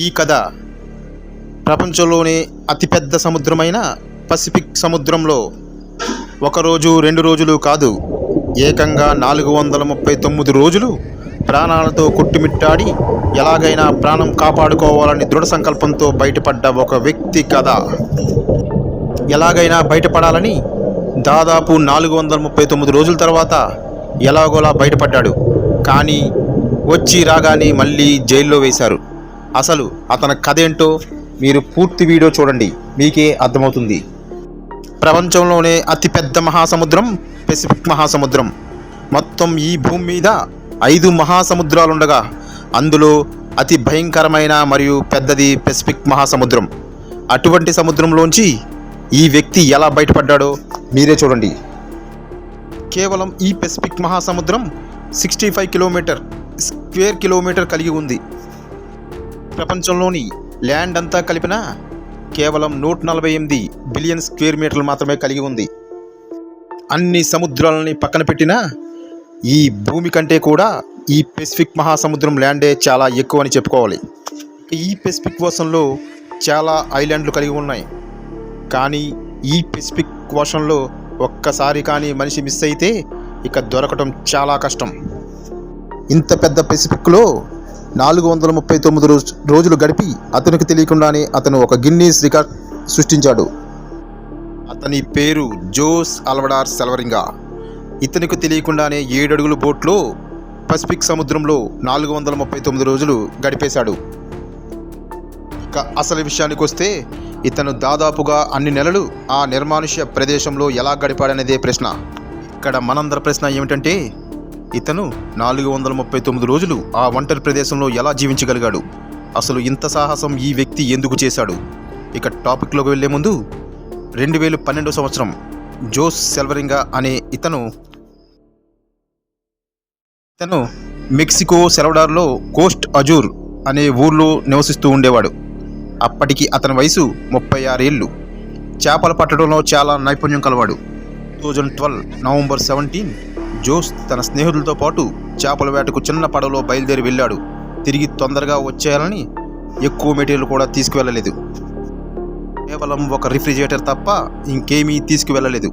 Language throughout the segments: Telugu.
ఈ కథ ప్రపంచంలోనే అతిపెద్ద సముద్రమైన పసిఫిక్ సముద్రంలో ఒకరోజు 2 రోజులు కాదు, ఏకంగా 439 రోజులు ప్రాణాలతో కొట్టుమిట్టాడి ఎలాగైనా ప్రాణం కాపాడుకోవాలని దృఢ సంకల్పంతో బయటపడ్డ ఒక వ్యక్తి కథ. ఎలాగైనా బయటపడాలని దాదాపు 439 రోజుల తర్వాత ఎలాగోలా బయటపడ్డాడు. కానీ వచ్చి రాగానే మళ్ళీ జైల్లో వేశారు. అసలు అతని కథ ఏంటో మీరు పూర్తి వీడియో చూడండి, మీకే అర్థమవుతుంది. ప్రపంచంలోనే అతిపెద్ద మహాసముద్రం పెసిఫిక్ మహాసముద్రం. మొత్తం ఈ భూమి మీద 5 మహాసముద్రాలుండగా అందులో అతి భయంకరమైన మరియు పెద్దది పెసిఫిక్ మహాసముద్రం. అటువంటి సముద్రంలోంచి ఈ వ్యక్తి ఎలా బయటపడ్డాడో మీరే చూడండి. కేవలం ఈ పెసిఫిక్ మహాసముద్రం 65 స్క్వేర్ కిలోమీటర్ కలిగి ఉంది. ప్రపంచంలోని ల్యాండ్ అంతా కలిపినా కేవలం 148 బిలియన్ స్క్వేర్ మీటర్లు మాత్రమే కలిగి ఉంది. అన్ని సముద్రాలని పక్కన పెట్టినా ఈ భూమి కంటే కూడా ఈ పెసిఫిక్ మహాసముద్రం ల్యాండే చాలా ఎక్కువ అని చెప్పుకోవాలి. ఈ పెసిఫిక్ ఓషన్లో చాలా ఐలాండ్లు కలిగి ఉన్నాయి. కానీ ఈ పెసిఫిక్ ఓషన్లో ఒక్కసారి కానీ మనిషి మిస్ అయితే ఇక దొరకటం చాలా కష్టం. ఇంత పెద్ద పెసిఫిక్లో 439 రోజులు గడిపి అతనికి తెలియకుండానే అతను ఒక గిన్నీస్ రికార్డ్ సృష్టించాడు. అతని పేరు జోస్ అల్వడార్ సెల్వరింగా. ఇతనికి తెలియకుండానే 7 అడుగుల బోట్లో పసిఫిక్ సముద్రంలో 439 రోజులు గడిపేశాడు. ఇక అసలు విషయానికి వస్తే ఇతను దాదాపుగా అన్ని నెలలు ఆ నిర్మానుష్య ప్రదేశంలో ఎలా గడిపాడనేదే ప్రశ్న. ఇక్కడ మనందరి ప్రశ్న ఏమిటంటే, ఇతను 439 రోజులు ఆ ఒంటరి ప్రదేశంలో ఎలా జీవించగలిగాడు? అసలు ఇంత సాహసం ఈ వ్యక్తి ఎందుకు చేశాడు? ఇక టాపిక్లోకి వెళ్లే ముందు 2012 సంవత్సరం జోస్ సెల్వరింగా అనే ఇతను మెక్సికో సెల్వడార్లో కోస్ట్ అజూర్ అనే ఊర్లో నివసిస్తూ ఉండేవాడు. అప్పటికి అతని వయసు 36 ఏళ్ళు. చేపలు పట్టడంలో చాలా నైపుణ్యం కలవాడు. 2012 నవంబర్ 17 జోస్ తన స్నేహితులతో పాటు చేపల వేటకు చిన్న పడవలో బయలుదేరి వెళ్ళాడు. తిరిగి తొందరగా వచ్చేయాలని ఎక్కువ మెటీరియల్ కూడా తీసుకువెళ్ళలేదు. కేవలం ఒక రిఫ్రిజిరేటర్ తప్ప ఇంకేమీ తీసుకువెళ్ళలేదు.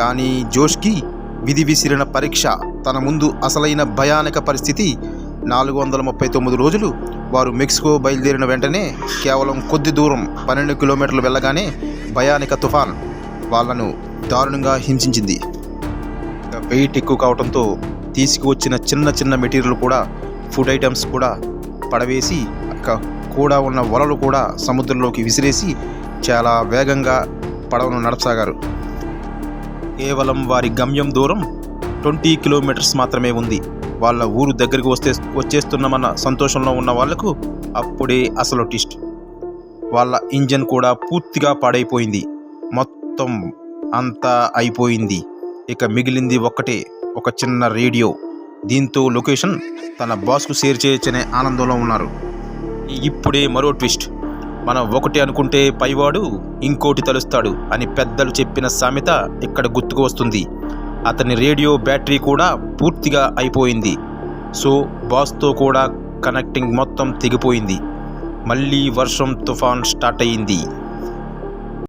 కానీ జోష్కి విధి విసిరిన పరీక్ష. తన ముందు అసలైన భయానక పరిస్థితి. 439 రోజులు వారు మెక్సికో బయలుదేరిన వెంటనే కేవలం కొద్ది దూరం 12 కిలోమీటర్లు వెళ్ళగానే భయానక తుఫాన్ వాళ్ళను దారుణంగా హింసించింది. వెయిట్ ఎక్కువ కావడంతో తీసుకువచ్చిన చిన్న మెటీరియల్ కూడా, ఫుడ్ ఐటమ్స్ కూడా పడవేసి కూడా ఉన్న వలలు కూడా సముద్రంలోకి విసిరేసి చాలా వేగంగా పడవను నడపసాగారు. కేవలం వారి గమ్యం దూరం 20 కిలోమీటర్స్ మాత్రమే ఉంది. వాళ్ళ ఊరు దగ్గరికి వచ్చేస్తున్నామన్న సంతోషంలో ఉన్న వాళ్లకు అప్పుడే అసలు ట్విస్ట్. వాళ్ళ ఇంజన్ కూడా పూర్తిగా పాడైపోయింది. మొత్తం అంతా అయిపోయింది. ఇక మిగిలింది ఒక చిన్న రేడియో. దీంతో లొకేషన్ తన బాస్కు షేర్ చేయొచ్చనే ఆనందంలో ఉన్నారు. ఇప్పుడే మరో ట్విస్ట్. మనం ఒకటి అనుకుంటే పైవాడు ఇంకోటి తలుస్తాడు అని పెద్దలు చెప్పిన సామెత ఇక్కడ గుర్తుకు వస్తుంది. అతని రేడియో బ్యాటరీ కూడా పూర్తిగా అయిపోయింది. సో బాస్తో కూడా కనెక్టింగ్ మొత్తం తెగిపోయింది. మళ్ళీ వర్షం తుఫాన్ స్టార్ట్ అయ్యింది.